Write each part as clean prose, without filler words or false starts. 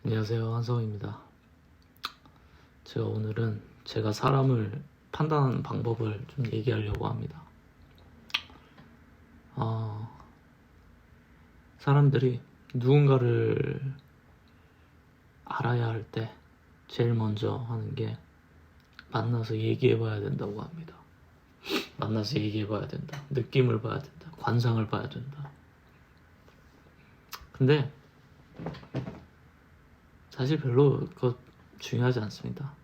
안녕하세요, 한성입니다. 제가 오늘은 제가 사람을 판단하는 방법을 좀 얘기하려고 합니다. 사람들이 누군가를 알아야 할 때 제일 먼저 하는 게 만나서 얘기해봐야 된다고 합니다. 만나서 얘기해봐야 된다. 느낌을 봐야 된다. 관상을 봐야 된다. 근데 사실 별로 그거 중요하지 않습니다.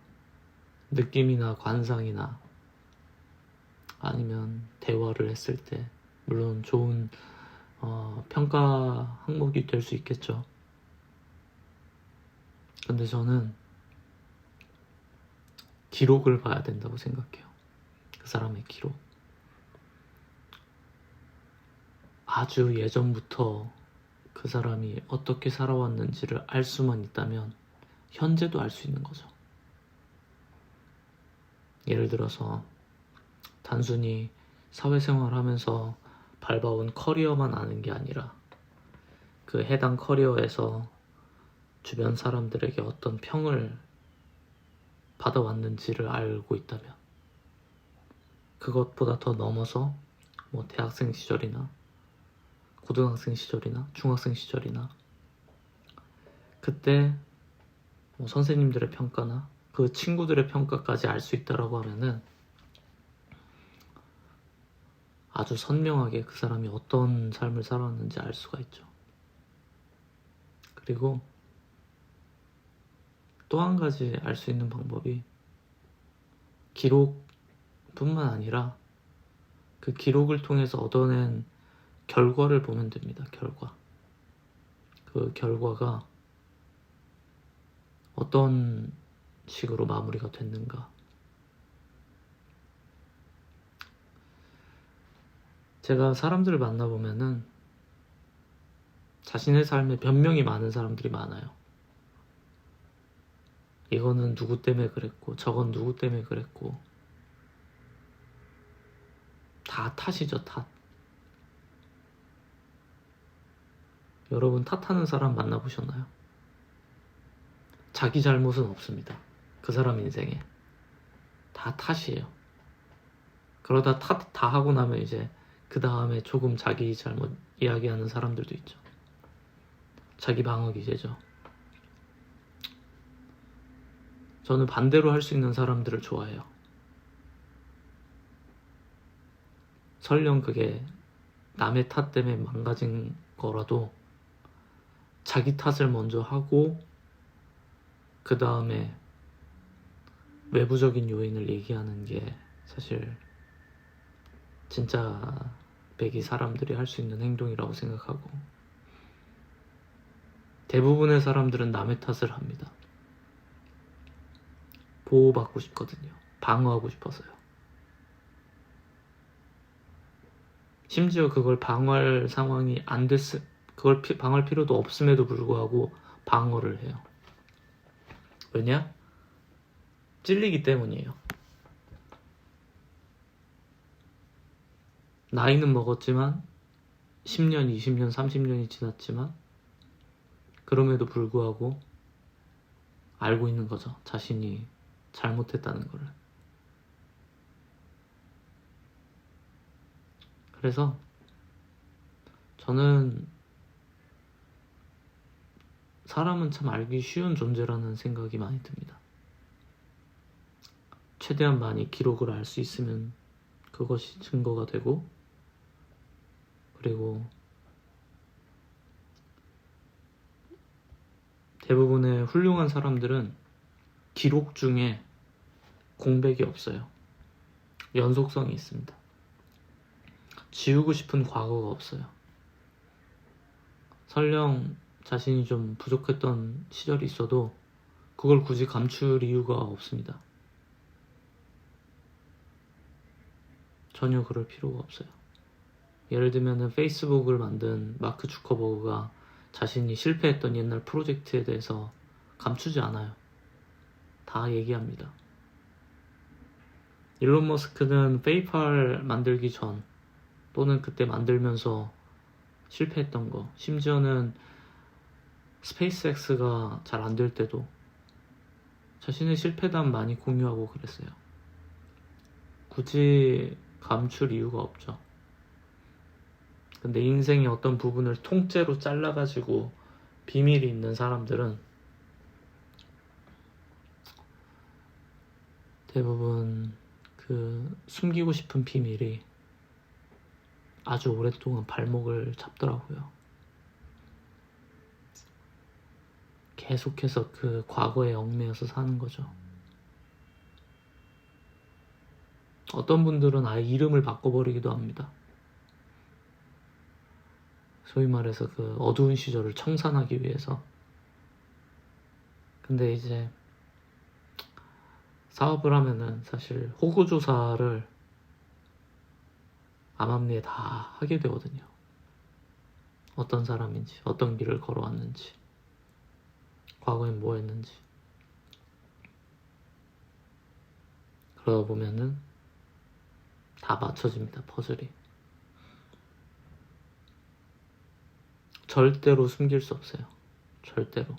느낌이나 관상이나 아니면 대화를 했을 때 물론 좋은 평가 항목이 될 수 있겠죠. 근데 저는 기록을 봐야 된다고 생각해요. 그 사람의 기록. 아주 예전부터 그 사람이 어떻게 살아왔는지를 알 수만 있다면 현재도 알 수 있는 거죠. 예를 들어서 단순히 사회생활 하면서 밟아온 커리어만 아는 게 아니라 그 해당 커리어에서 주변 사람들에게 어떤 평을 받아왔는지를 알고 있다면 그것보다 더 넘어서 뭐 대학생 시절이나 고등학생 시절이나 중학생 시절이나 그때 뭐 선생님들의 평가나 그 친구들의 평가까지 알 수 있다라고 하면은 아주 선명하게 그 사람이 어떤 삶을 살았는지 알 수가 있죠. 그리고 또 한 가지 알 수 있는 방법이 기록뿐만 아니라 그 기록을 통해서 얻어낸 결과를 보면 됩니다. 결과. 그 결과가 어떤 식으로 마무리가 됐는가. 제가 사람들을 만나보면은 자신의 삶에 변명이 많은 사람들이 많아요. 이거는 누구 때문에 그랬고 저건 누구 때문에 그랬고 다 탓이죠. 탓. 여러분 탓하는 사람 만나보셨나요? 자기 잘못은 없습니다. 그 사람 인생에 다 탓이에요. 그러다 탓 다 하고 나면 이제 그 다음에 조금 자기 잘못 이야기하는 사람들도 있죠. 자기 방어 기제죠. 저는 반대로 할 수 있는 사람들을 좋아해요. 설령 그게 남의 탓 때문에 망가진 거라도 자기 탓을 먼저 하고 그 다음에 외부적인 요인을 얘기하는 게 사실 진짜 백이 사람들이 할 수 있는 행동이라고 생각하고 대부분의 사람들은 남의 탓을 합니다. 보호받고 싶거든요. 방어하고 싶어서요. 심지어 그걸 방어할 상황이 안 그걸 방어할 필요도 없음에도 불구하고 방어를 해요. 왜냐? 찔리기 때문이에요. 나이는 먹었지만 10년, 20년, 30년이 지났지만 그럼에도 불구하고 알고 있는 거죠. 자신이 잘못했다는 거를. 그래서 저는 사람은 참 알기 쉬운 존재라는 생각이 많이 듭니다. 최대한 많이 기록을 알 수 있으면 그것이 증거가 되고 그리고 대부분의 훌륭한 사람들은 기록 중에 공백이 없어요. 연속성이 있습니다. 지우고 싶은 과거가 없어요. 설령 자신이 좀 부족했던 시절이 있어도 그걸 굳이 감출 이유가 없습니다. 전혀 그럴 필요가 없어요. 예를 들면 페이스북을 만든 마크 주커버그가 자신이 실패했던 옛날 프로젝트에 대해서 감추지 않아요. 다 얘기합니다. 일론 머스크는 페이팔 만들기 전 또는 그때 만들면서 실패했던 거, 심지어는 스페이스X가 잘 안 될 때도 자신의 실패담 많이 공유하고 그랬어요. 굳이 감출 이유가 없죠. 근데 인생의 어떤 부분을 통째로 잘라가지고 비밀이 있는 사람들은 대부분 그 숨기고 싶은 비밀이 아주 오랫동안 발목을 잡더라고요. 계속해서 그 과거에 얽매여서 사는 거죠. 어떤 분들은 아예 이름을 바꿔버리기도 합니다. 소위 말해서 그 어두운 시절을 청산하기 위해서. 근데 이제 사업을 하면은 사실 호구조사를 암암리에 다 하게 되거든요. 어떤 사람인지, 어떤 길을 걸어왔는지, 과거엔 뭐 했는지. 그러다 보면은 다 맞춰집니다, 퍼즐이. 절대로 숨길 수 없어요. 절대로.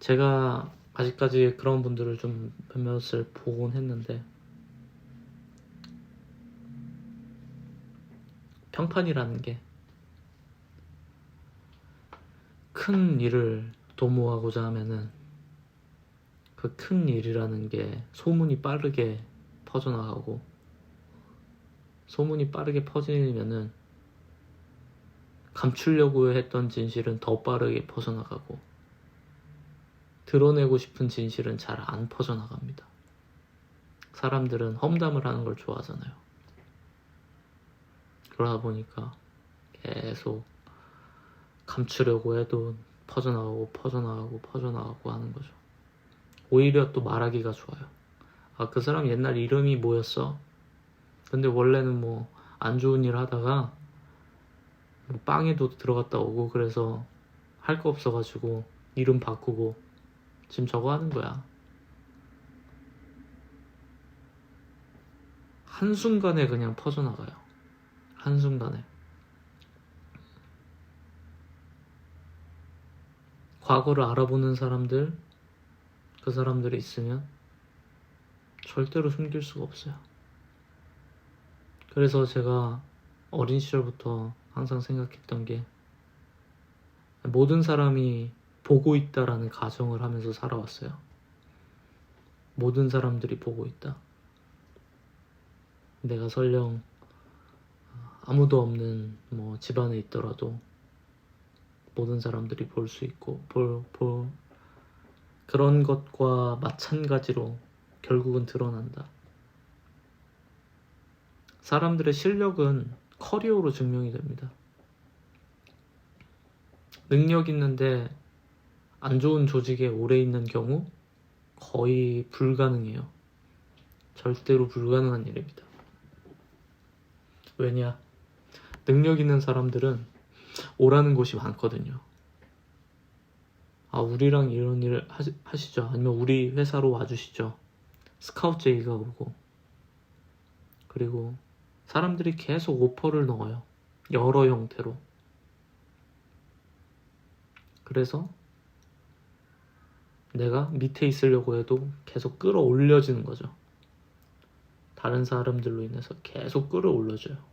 제가 아직까지 그런 분들을 좀 몇몇을 보곤 했는데 평판이라는 게 큰 일을 도모하고자 하면은 그 큰 일이라는 게 소문이 빠르게 퍼져나가고, 소문이 빠르게 퍼지면은 감추려고 했던 진실은 더 빠르게 퍼져나가고, 드러내고 싶은 진실은 잘 안 퍼져나갑니다. 사람들은 험담을 하는 걸 좋아하잖아요. 그러다 보니까 계속 감추려고 해도 퍼져나가고 하는 거죠. 오히려 또 말하기가 좋아요. 아, 그 사람 옛날 이름이 뭐였어? 근데 원래는 뭐 안 좋은 일 하다가 뭐 빵에도 들어갔다 오고 그래서 할 거 없어가지고 이름 바꾸고 지금 저거 하는 거야. 한순간에 그냥 퍼져나가요. 한순간에. 과거를 알아보는 사람들, 그 사람들이 있으면 절대로 숨길 수가 없어요. 그래서 제가 어린 시절부터 항상 생각했던 게 모든 사람이 보고 있다라는 가정을 하면서 살아왔어요. 모든 사람들이 보고 있다. 내가 설령 아무도 없는 뭐 집안에 있더라도 모든 사람들이 볼 수 있고 그런 것과 마찬가지로 결국은 드러난다. 사람들의 실력은 커리어로 증명이 됩니다. 능력 있는데 안 좋은 조직에 오래 있는 경우 거의 불가능해요. 절대로 불가능한 일입니다. 왜냐? 능력 있는 사람들은 오라는 곳이 많거든요. 아, 우리랑 이런 일을 하시죠. 아니면 우리 회사로 와주시죠. 스카우트 제의가 오고. 그리고 사람들이 계속 오퍼를 넣어요. 여러 형태로. 그래서 내가 밑에 있으려고 해도 계속 끌어올려지는 거죠. 다른 사람들로 인해서 계속 끌어올려져요.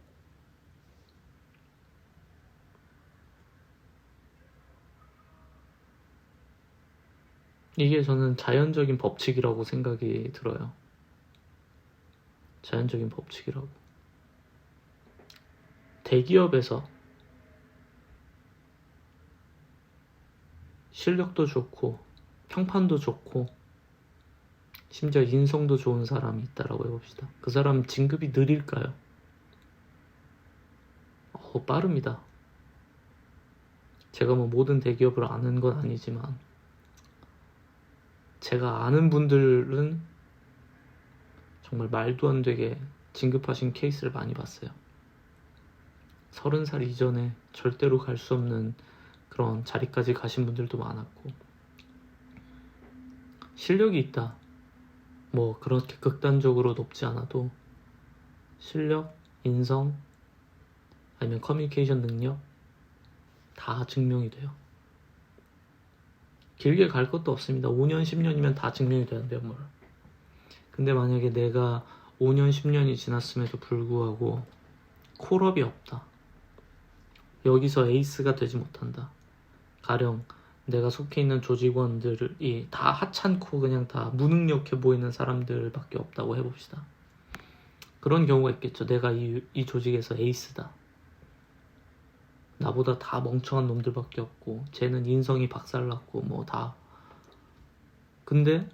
이게 저는 자연적인 법칙이라고 생각이 들어요. 자연적인 법칙이라고. 대기업에서 실력도 좋고 평판도 좋고 심지어 인성도 좋은 사람이 있다라고 해봅시다. 그 사람 진급이 느릴까요? 빠릅니다. 제가 뭐 모든 대기업을 아는 건 아니지만 제가 아는 분들은 정말 말도 안 되게 진급하신 케이스를 많이 봤어요. 30살 이전에 절대로 갈 수 없는 그런 자리까지 가신 분들도 많았고, 실력이 있다. 뭐 그렇게 극단적으로 높지 않아도 실력, 인성, 아니면 커뮤니케이션 능력, 다 증명이 돼요. 길게 갈 것도 없습니다. 5년, 10년이면 다 증명이 되는데요, 뭘. 근데 만약에 내가 5년, 10년이 지났음에도 불구하고 콜업이 없다. 여기서 에이스가 되지 못한다. 가령 내가 속해 있는 조직원들이 다 하찮고 그냥 다 무능력해 보이는 사람들밖에 없다고 해봅시다. 그런 경우가 있겠죠. 내가 이 조직에서 에이스다. 나보다 다 멍청한 놈들밖에 없고 쟤는 인성이 박살났고 뭐 다. 근데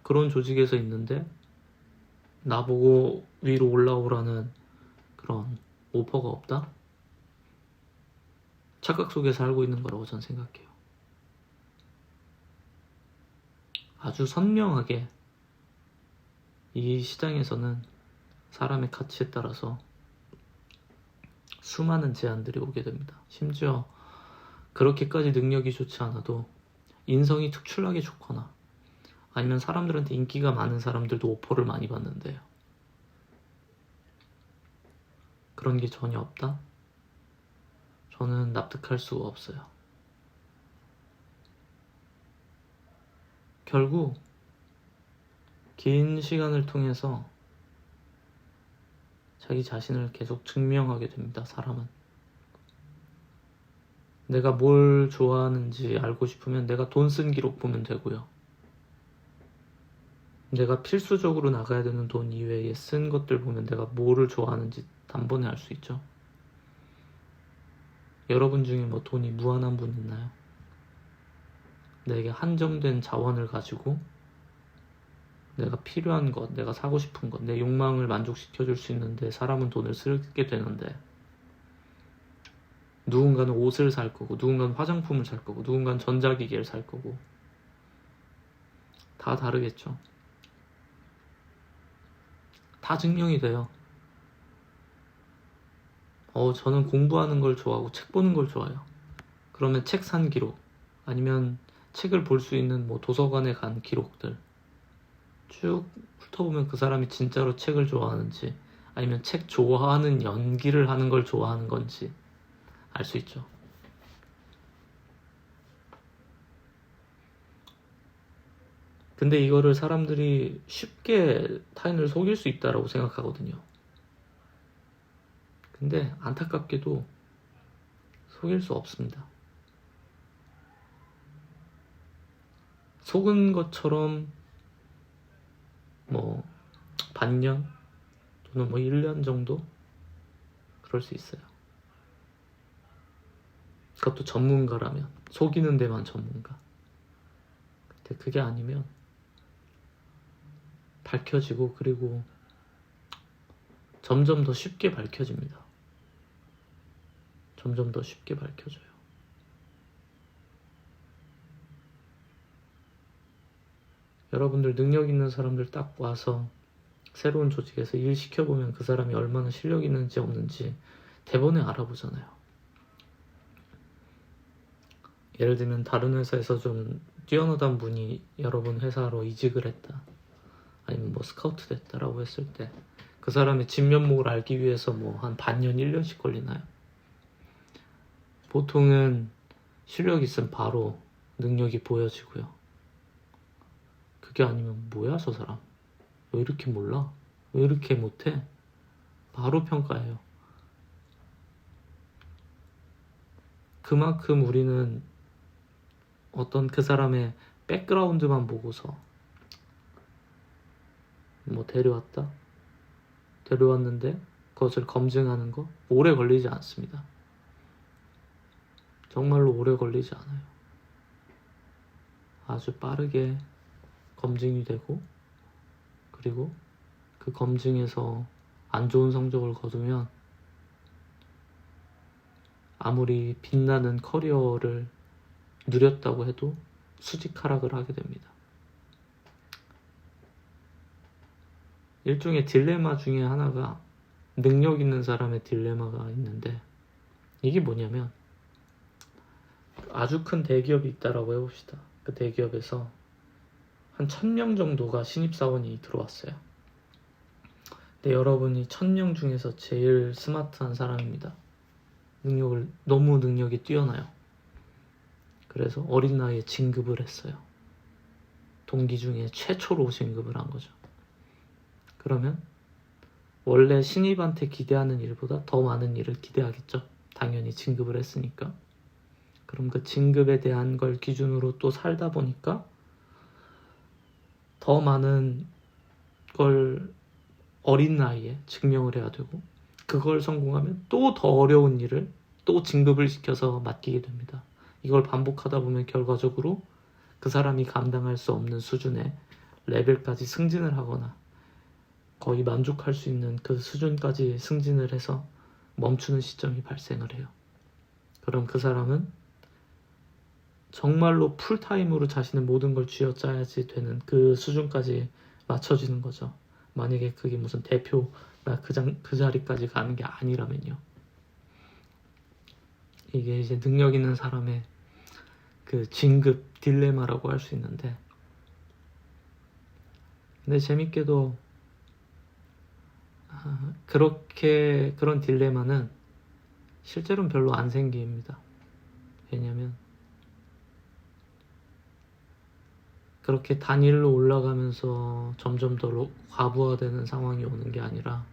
그런 조직에서 있는데 나보고 위로 올라오라는 그런 오퍼가 없다? 착각 속에 살고 있는 거라고 전 생각해요. 아주 선명하게 이 시장에서는 사람의 가치에 따라서 수많은 제안들이 오게 됩니다. 심지어 그렇게까지 능력이 좋지 않아도 인성이 특출나게 좋거나 아니면 사람들한테 인기가 많은 사람들도 오퍼를 많이 받는데요. 그런 게 전혀 없다? 저는 납득할 수가 없어요. 결국 긴 시간을 통해서 자기 자신을 계속 증명하게 됩니다. 사람은. 내가 뭘 좋아하는지 알고 싶으면 내가 돈 쓴 기록 보면 되고요. 내가 필수적으로 나가야 되는 돈 이외에 쓴 것들 보면 내가 뭐를 좋아하는지 단번에 알 수 있죠. 여러분 중에 뭐 돈이 무한한 분 있나요? 내게 한정된 자원을 가지고 내가 필요한 것, 내가 사고 싶은 것, 내 욕망을 만족시켜줄 수 있는데 사람은 돈을 쓰게 되는데 누군가는 옷을 살 거고 누군가는 화장품을 살 거고 누군가는 전자기기를 살 거고 다 다르겠죠. 다 증명이 돼요. 저는 공부하는 걸 좋아하고 책 보는 걸 좋아해요. 그러면 책 산 기록 아니면 책을 볼 수 있는 뭐 도서관에 간 기록들 쭉 훑어보면 그 사람이 진짜로 책을 좋아하는지 아니면 책 좋아하는 연기를 하는 걸 좋아하는 건지 알 수 있죠. 근데 이거를 사람들이 쉽게 타인을 속일 수 있다고 생각하거든요. 근데 안타깝게도 속일 수 없습니다. 속은 것처럼 뭐 반년 또는 뭐 1년 정도 그럴 수 있어요. 그것도 전문가라면 속이는 데만 전문가. 근데 그게 아니면 밝혀지고 그리고 점점 더 쉽게 밝혀집니다. 점점 더 쉽게 밝혀져요. 여러분들 능력 있는 사람들 딱 와서 새로운 조직에서 일 시켜보면 그 사람이 얼마나 실력 있는지 없는지 대번에 알아보잖아요. 예를 들면 다른 회사에서 좀 뛰어나던 분이 여러분 회사로 이직을 했다. 아니면 뭐 스카우트 됐다라고 했을 때 그 사람의 진면목을 알기 위해서 뭐 한 반년, 1년씩 걸리나요? 보통은 실력 있으면 바로 능력이 보여지고요. 그게 아니면 뭐야 저 사람? 왜 이렇게 몰라? 왜 이렇게 못해? 바로 평가해요. 그만큼 우리는 어떤 그 사람의 백그라운드만 보고서 뭐 데려왔는데 그것을 검증하는 거 오래 걸리지 않습니다. 정말로 오래 걸리지 않아요. 아주 빠르게 검증이 되고 그리고 그 검증에서 안 좋은 성적을 거두면 아무리 빛나는 커리어를 누렸다고 해도 수직 하락을 하게 됩니다. 일종의 딜레마 중에 하나가 능력 있는 사람의 딜레마가 있는데 이게 뭐냐면 아주 큰 대기업이 있다라고 해봅시다. 그 대기업에서 한 1000명 정도가 신입사원이 들어왔어요. 근데 여러분이 1000명 중에서 제일 스마트한 사람입니다. 너무 능력이 뛰어나요. 그래서 어린 나이에 진급을 했어요. 동기 중에 최초로 진급을 한 거죠. 그러면 원래 신입한테 기대하는 일보다 더 많은 일을 기대하겠죠. 당연히 진급을 했으니까. 그럼 그 진급에 대한 걸 기준으로 또 살다 보니까 더 많은 걸 어린 나이에 증명을 해야 되고, 그걸 성공하면 또 더 어려운 일을 또 진급을 시켜서 맡기게 됩니다. 이걸 반복하다 보면 결과적으로 그 사람이 감당할 수 없는 수준의 레벨까지 승진을 하거나 거의 만족할 수 있는 그 수준까지 승진을 해서 멈추는 시점이 발생을 해요. 그럼 그 사람은 정말로 풀타임으로 자신의 모든 걸 쥐어짜야지 되는 그 수준까지 맞춰지는 거죠. 만약에 그게 무슨 대표나 그 자리까지 가는 게 아니라면요. 이게 이제 능력 있는 사람의 그 진급 딜레마라고 할 수 있는데, 근데 재밌게도 그런 딜레마는 실제로는 별로 안 생깁니다. 왜냐면 그렇게 단일로 올라가면서 점점 더 과부하되는 상황이 오는 게 아니라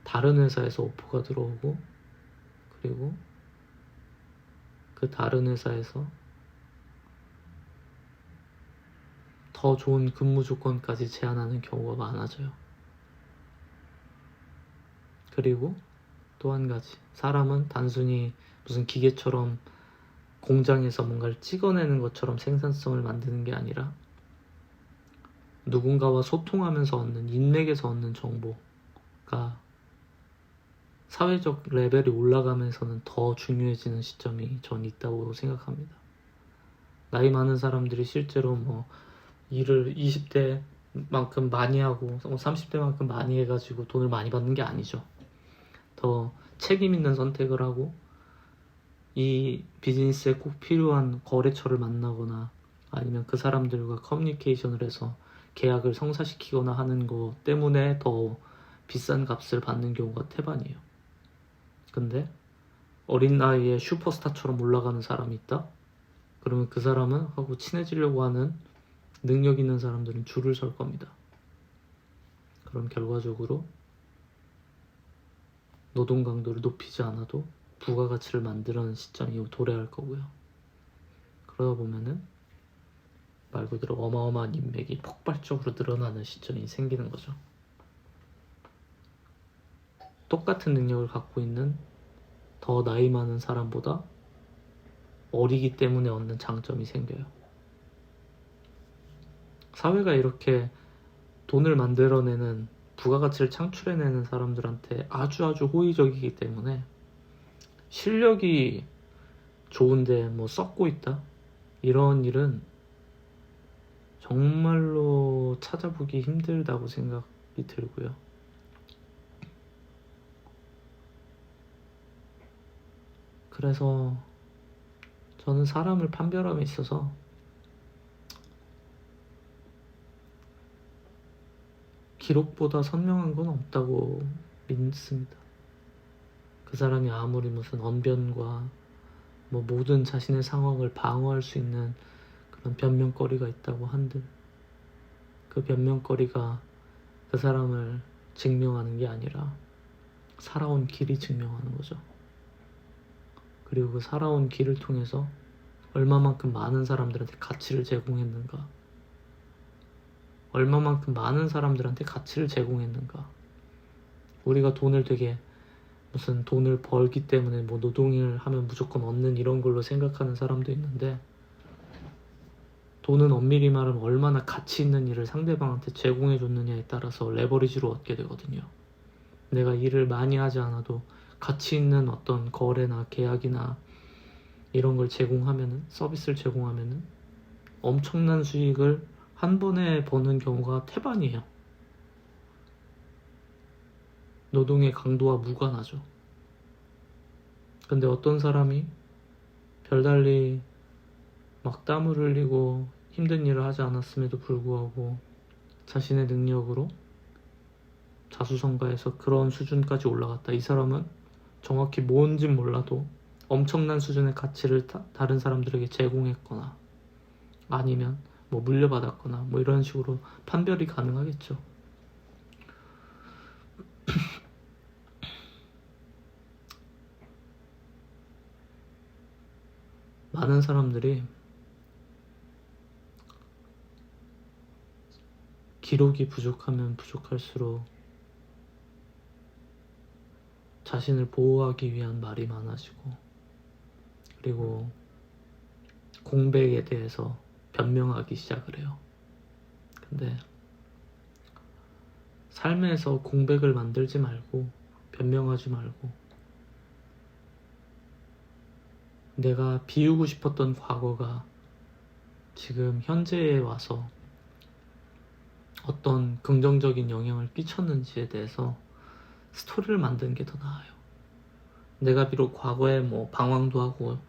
다른 회사에서 오퍼가 들어오고, 그리고 그 다른 회사에서 더 좋은 근무 조건까지 제안하는 경우가 많아져요. 그리고 또 한 가지, 사람은 단순히 무슨 기계처럼 공장에서 뭔가를 찍어내는 것처럼 생산성을 만드는 게 아니라 누군가와 소통하면서 얻는, 인맥에서 얻는 정보가 사회적 레벨이 올라가면서는 더 중요해지는 시점이 전 있다고 생각합니다. 나이 많은 사람들이 실제로 뭐 일을 20대만큼 많이 하고 30대만큼 많이 해가지고 돈을 많이 받는 게 아니죠. 더 책임 있는 선택을 하고 이 비즈니스에 꼭 필요한 거래처를 만나거나 아니면 그 사람들과 커뮤니케이션을 해서 계약을 성사시키거나 하는 것 때문에 더 비싼 값을 받는 경우가 태반이에요. 근데 어린 나이에 슈퍼스타처럼 올라가는 사람이 있다? 그러면 그 사람은 하고 친해지려고 하는 능력 있는 사람들은 줄을 설 겁니다. 그럼 결과적으로 노동 강도를 높이지 않아도 부가가치를 만들어내는 시점이 도래할 거고요. 그러다 보면은 말 그대로 어마어마한 인맥이 폭발적으로 늘어나는 시점이 생기는 거죠. 똑같은 능력을 갖고 있는 더 나이 많은 사람보다 어리기 때문에 얻는 장점이 생겨요. 사회가 이렇게 돈을 만들어내는, 부가가치를 창출해내는 사람들한테 아주 호의적이기 때문에 실력이 좋은데 뭐 썩고 있다? 이런 일은 정말로 찾아보기 힘들다고 생각이 들고요. 그래서 저는 사람을 판별함에 있어서 기록보다 선명한 건 없다고 믿습니다. 그 사람이 아무리 무슨 언변과 뭐 모든 자신의 상황을 방어할 수 있는 그런 변명거리가 있다고 한들 그 변명거리가 그 사람을 증명하는 게 아니라 살아온 길이 증명하는 거죠. 그리고 그 살아온 길을 통해서 얼마만큼 많은 사람들한테 가치를 제공했는가, 얼마만큼 많은 사람들한테 가치를 제공했는가. 우리가 돈을 되게 무슨 돈을 벌기 때문에 뭐 노동을 하면 무조건 얻는 이런 걸로 생각하는 사람도 있는데, 돈은 엄밀히 말하면 얼마나 가치 있는 일을 상대방한테 제공해 줬느냐에 따라서 레버리지로 얻게 되거든요. 내가 일을 많이 하지 않아도 가치 있는 어떤 거래나 계약이나 이런 걸 제공하면은, 서비스를 제공하면은 엄청난 수익을 한 번에 버는 경우가 태반이에요. 노동의 강도와 무관하죠. 근데 어떤 사람이 별달리 막 땀을 흘리고 힘든 일을 하지 않았음에도 불구하고 자신의 능력으로 자수성가해서 그런 수준까지 올라갔다. 이 사람은 정확히 뭔진 몰라도 엄청난 수준의 가치를 다른 사람들에게 제공했거나 아니면 뭐 물려받았거나 뭐 이런 식으로 판별이 가능하겠죠. 많은 사람들이 기록이 부족하면 부족할수록 자신을 보호하기 위한 말이 많아지고, 그리고 공백에 대해서 변명하기 시작을 해요. 근데 삶에서 공백을 만들지 말고 변명하지 말고, 내가 비우고 싶었던 과거가 지금 현재에 와서 어떤 긍정적인 영향을 끼쳤는지에 대해서 스토리를 만드는 게 더 나아요. 내가 비록 과거에 뭐 방황도 하고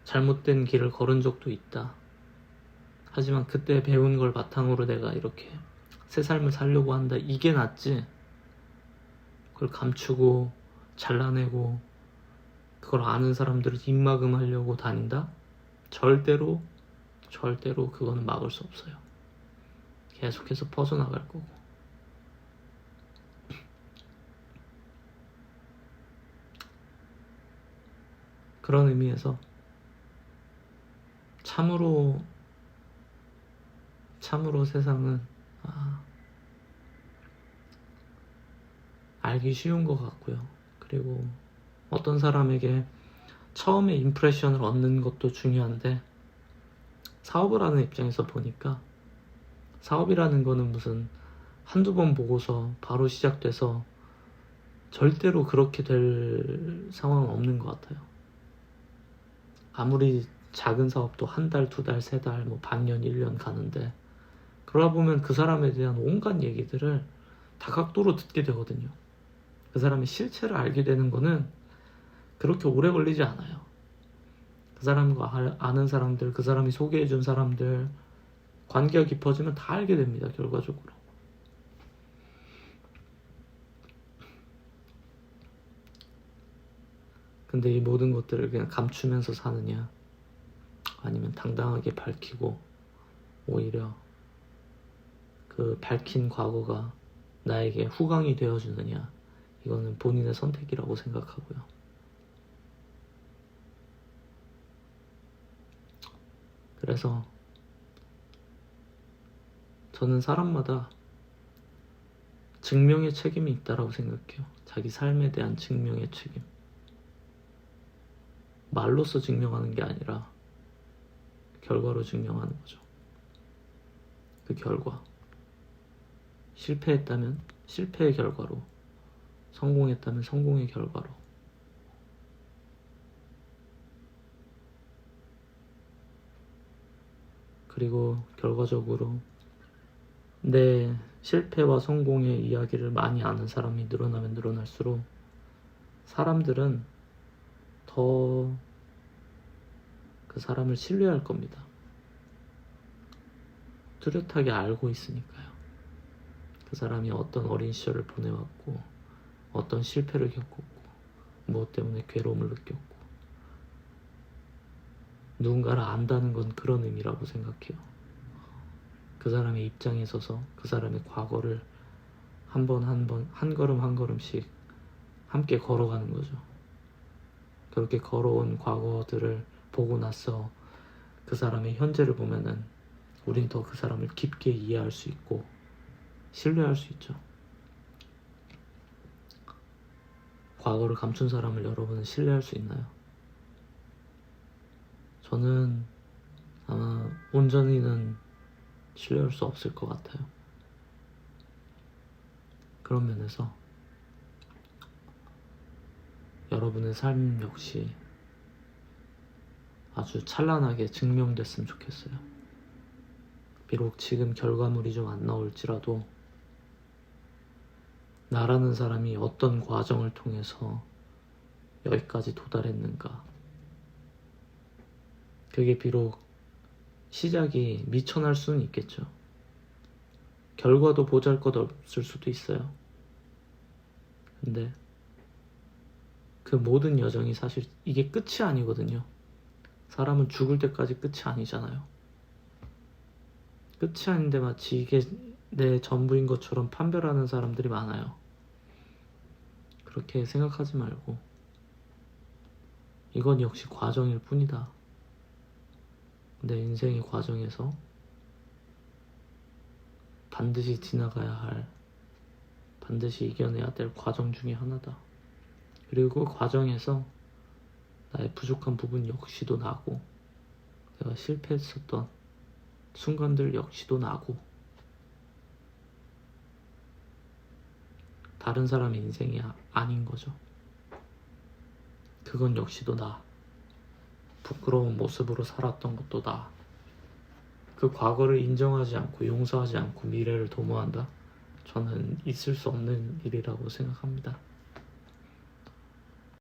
잘못된 길을 걸은 적도 있다. 하지만 그때 배운 걸 바탕으로 내가 이렇게 새 삶을 살려고 한다. 이게 낫지. 그걸 감추고 잘라내고 그걸 아는 사람들을 입막음하려고 다닌다? 절대로 그거는 막을 수 없어요. 계속해서 퍼져나갈 거고. 그런 의미에서 참으로 세상은 알기 쉬운 것 같고요. 그리고 어떤 사람에게 처음에 임프레션을 얻는 것도 중요한데, 사업을 하는 입장에서 보니까 사업이라는 거는 무슨 한두 번 보고서 바로 시작돼서 절대로 그렇게 될 상황은 없는 것 같아요. 아무리 작은 사업도 한 달, 두 달, 세 달, 뭐 반년, 1년 가는데, 그러다 보면 그 사람에 대한 온갖 얘기들을 다각도로 듣게 되거든요. 그 사람의 실체를 알게 되는 거는 그렇게 오래 걸리지 않아요. 그 사람과 아는 사람들, 그 사람이 소개해준 사람들, 관계가 깊어지면 다 알게 됩니다, 결과적으로. 근데 이 모든 것들을 그냥 감추면서 사느냐, 아니면 당당하게 밝히고 오히려 그 밝힌 과거가 나에게 후광이 되어주느냐, 이거는 본인의 선택이라고 생각하고요. 그래서 저는 사람마다 증명의 책임이 있다고 생각해요. 자기 삶에 대한 증명의 책임. 말로써 증명하는 게 아니라 결과로 증명하는 거죠. 그 결과. 실패했다면 실패의 결과로, 성공했다면 성공의 결과로. 그리고 결과적으로 내 실패와 성공의 이야기를 많이 아는 사람이 늘어나면 늘어날수록 사람들은 더 그 사람을 신뢰할 겁니다. 뚜렷하게 알고 있으니까요. 그 사람이 어떤 어린 시절을 보내왔고, 어떤 실패를 겪었고, 무엇 때문에 괴로움을 느꼈고. 누군가를 안다는 건 그런 의미라고 생각해요. 그 사람의 입장에 서서 그 사람의 과거를 한 걸음 한 걸음씩 함께 걸어가는 거죠. 그렇게 걸어온 과거들을 보고 나서 그 사람의 현재를 보면은 우린 더 그 사람을 깊게 이해할 수 있고 신뢰할 수 있죠. 과거를 감춘 사람을 여러분은 신뢰할 수 있나요? 저는 아마 온전히는 신뢰할 수 없을 것 같아요. 그런 면에서 여러분의 삶 역시 아주 찬란하게 증명됐으면 좋겠어요. 비록 지금 결과물이 좀 안 나올지라도 나라는 사람이 어떤 과정을 통해서 여기까지 도달했는가, 그게 비록 시작이 미천할 수는 있겠죠. 결과도 보잘것없을 수도 있어요. 근데 그 모든 여정이 사실 이게 끝이 아니거든요. 사람은 죽을 때까지 끝이 아니잖아요. 끝이 아닌데 마치 이게 내 전부인 것처럼 판별하는 사람들이 많아요. 그렇게 생각하지 말고 이건 역시 과정일 뿐이다. 내 인생의 과정에서 반드시 지나가야 할, 반드시 이겨내야 될 과정 중에 하나다. 그리고 그 과정에서 나의 부족한 부분 역시도 나고, 내가 실패했었던 순간들 역시도 나고, 다른 사람의 인생이 아닌 거죠. 그건 역시도 나. 부끄러운 모습으로 살았던 것도 나. 그 과거를 인정하지 않고 용서하지 않고 미래를 도모한다? 저는 있을 수 없는 일이라고 생각합니다.